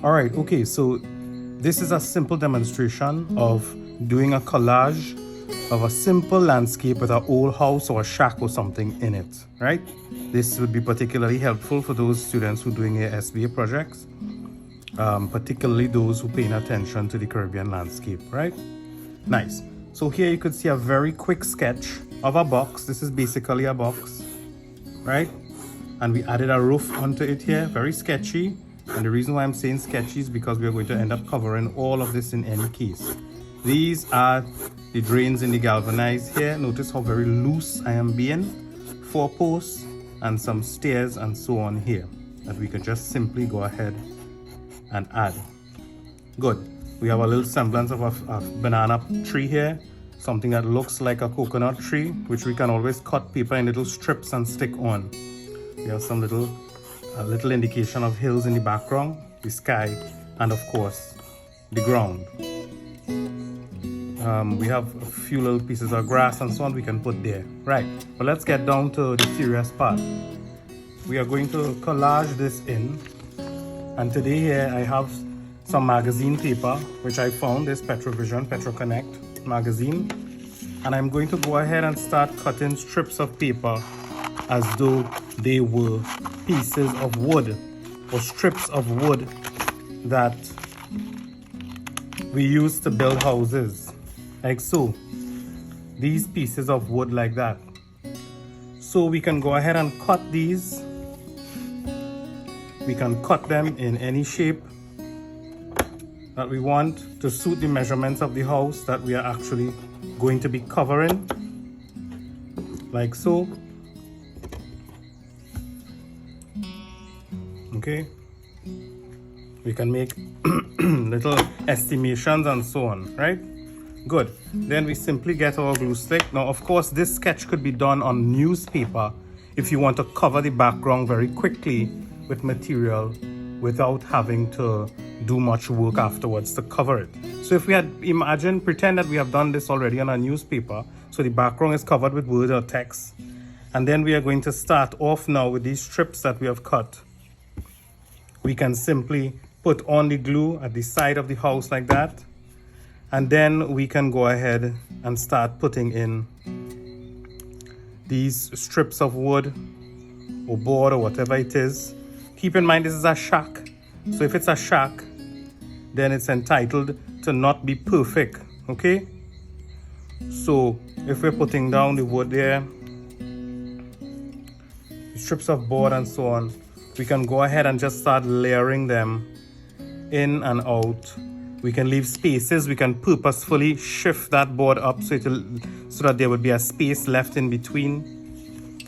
All right, okay, so this is a simple demonstration of doing a collage of a simple landscape with an old house or a shack or something in it, right? This would be particularly helpful for those students who are doing their SBA projects, particularly those who are paying attention to the Caribbean landscape, right? Nice. So here you could see a very quick sketch of a box. This is basically a box, right? And we added a roof onto it here, very sketchy. And the reason why I'm saying sketchy is because we're going to end up covering all of this in any case. These are the drains in the galvanized here. Notice how very loose I am being. 4 posts and some stairs and so on here that we can just simply go ahead and add. Good. We have a little semblance of a banana tree here. Something that looks like a coconut tree, which we can always cut paper in little strips and stick on. We have some little indication of hills in the background, the sky, and of course the ground. We have a few little pieces of grass and so on we can put there. Right, but let's get down to the serious part. We are going to collage this in, and today here I have some magazine paper which I found, this Petrovision Petroconnect magazine, and I'm going to go ahead and start cutting strips of paper as though they were pieces of wood or strips of wood that we use to build houses, like so. These pieces of wood like that. So we can go ahead and cut these. We can cut them in any shape that we want to suit the measurements of the house that we are actually going to be covering, like so. Okay, we can make little estimations and so on, right? Good. Then we simply get our glue stick. Now, of course, this sketch could be done on newspaper if you want to cover the background very quickly with material without having to do much work afterwards to cover it. So if we had pretend that we have done this already on a newspaper, so the background is covered with word or text, and then we are going to start off now with these strips that we have cut. We can simply put on the glue at the side of the house like that, and then we can go ahead and start putting in these strips of wood or board or whatever it is. Keep in mind this is a shack, so if it's a shack, then it's entitled to not be perfect, okay? So if we're putting down the wood there, the strips of board and so on, we can go ahead and just start layering them in and out. We can leave spaces. We can purposefully shift that board up so that there would be a space left in between.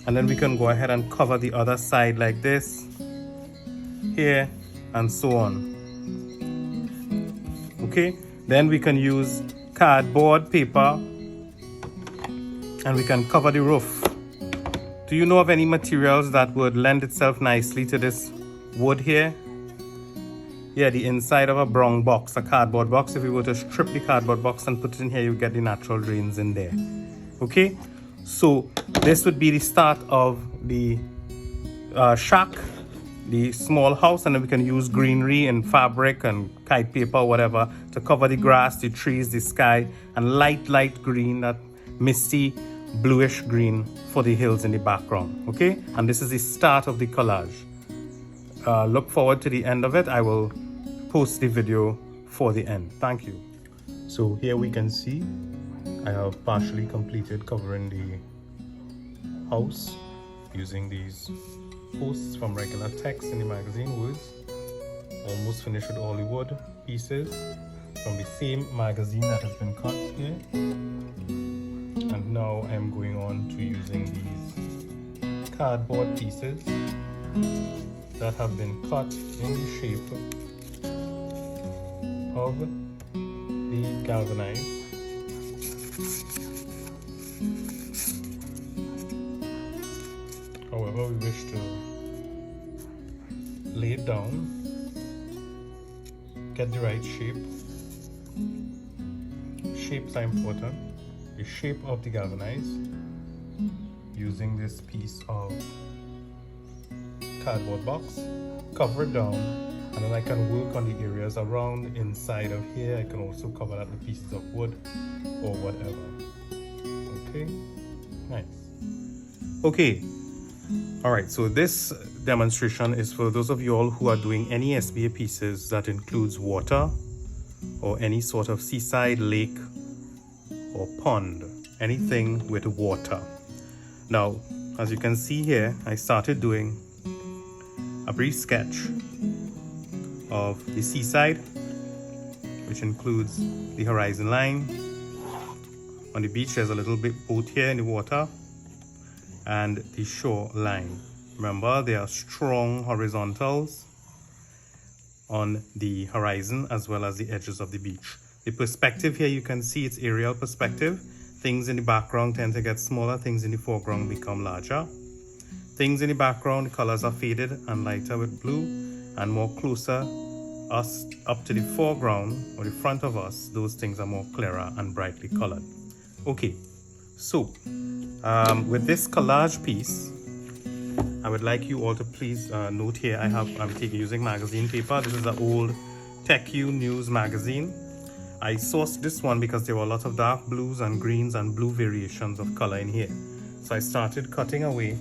And then we can go ahead and cover the other side like this, here, and so on. Okay, then we can use cardboard paper and we can cover the roof. Do you know of any materials that would lend itself nicely to this wood here? Yeah, the inside of a brown box, a cardboard box. If we were to strip the cardboard box and put it in here, you get the natural drains in there. Okay, so this would be the start of the shack, the small house, and then we can use greenery and fabric and kite paper, whatever, to cover the grass, the trees, the sky, and light green, that misty bluish green for the hills in the background. Okay, and this is the start of the collage. Look forward to the end of it. I will post the video for the end. Thank you. So here we can see I have partially completed covering the house using these posts from regular text in the magazine words. Almost finished with all the wood pieces from the same magazine that has been cut here. And now I'm going on to using these cardboard pieces that have been cut in the shape of the galvanized. However we wish to lay it down, get the right shape. Shapes are important. The shape of the galvanized, using this piece of cardboard box, cover it down, and then I can work on the areas around inside of here. I can also cover that with pieces of wood or whatever. Okay, nice. Okay, all right, so this demonstration is for those of you all who are doing any SBA pieces that includes water or any sort of seaside, lake, or pond, anything with water. Now, as you can see here, I started doing a brief sketch of the seaside, which includes the horizon line. On the beach, there's a little bit boat here in the water, and the shore line. Remember, there are strong horizontals on the horizon as well as the edges of the beach. The perspective here, you can see it's aerial perspective. Things in the background tend to get smaller, things in the foreground become larger. Things in the background, the colors are faded and lighter with blue, and more closer us up to the foreground or the front of us, those things are more clearer and brightly colored. Okay, so with this collage piece, I would like you all to please note here, I'm using magazine paper. This is an old TechU News magazine. I sourced this one because there were a lot of dark blues and greens and blue variations of color in here. So I started cutting away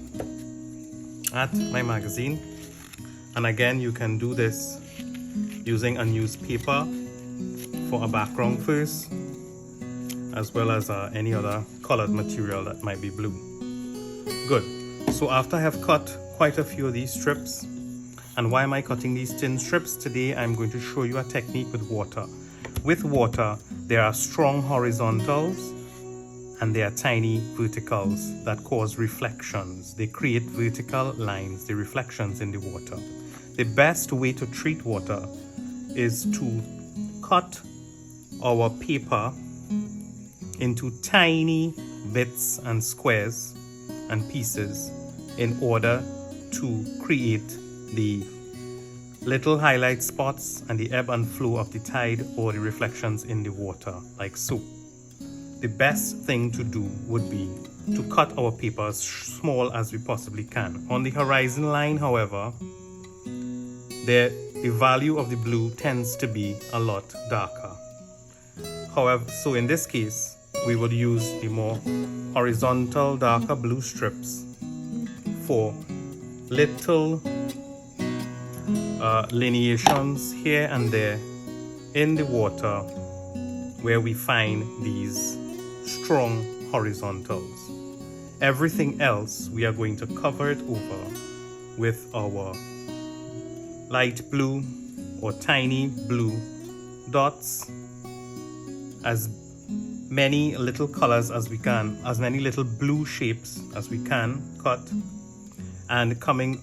at my magazine. And again, you can do this using a newspaper for a background first, as well as any other colored material that might be blue. Good. So after I have cut quite a few of these strips, and why am I cutting these thin strips? Today I'm going to show you a technique with water. With water, there are strong horizontals and there are tiny verticals that cause reflections. They create vertical lines, the reflections in the water. The best way to treat water is to cut our paper into tiny bits and squares and pieces in order to create the little highlight spots and the ebb and flow of the tide or the reflections in the water, like so. The best thing to do would be to cut our paper as small as we possibly can. On the horizon line, however, the value of the blue tends to be a lot darker. However, so in this case, we would use the more horizontal, darker blue strips for little lineations here and there in the water where we find these strong horizontals. Everything else we are going to cover it over with our light blue or tiny blue dots, as many little colors as we can, as many little blue shapes as we can cut, and coming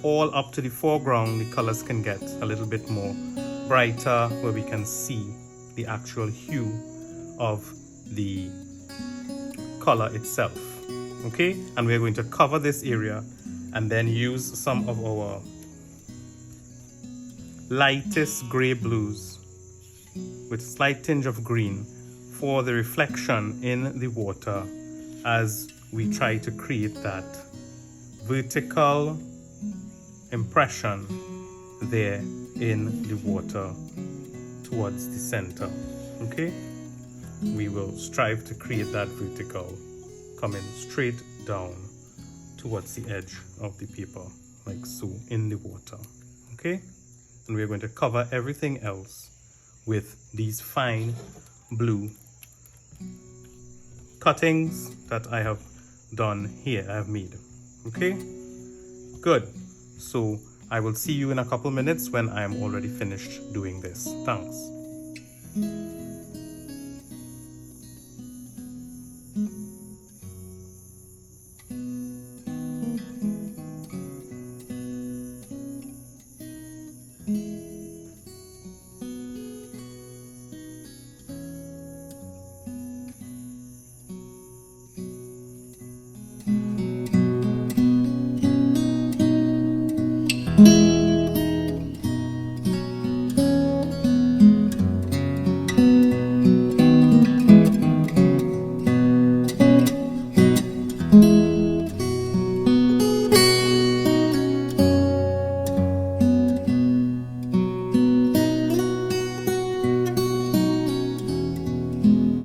all up to the foreground, the colors can get a little bit more brighter where we can see the actual hue of the color itself. Okay, and we're going to cover this area and then use some of our lightest gray blues with a slight tinge of green for the reflection in the water as we try to create that vertical impression there in the water towards the center. Okay, we will strive to create that vertical coming straight down towards the edge of the paper, like so, in the water. Okay, and we're going to cover everything else with these fine blue cuttings that I have done here, I have made. Okay, good. So I will see you in a couple minutes when I am already finished doing this. Thanks.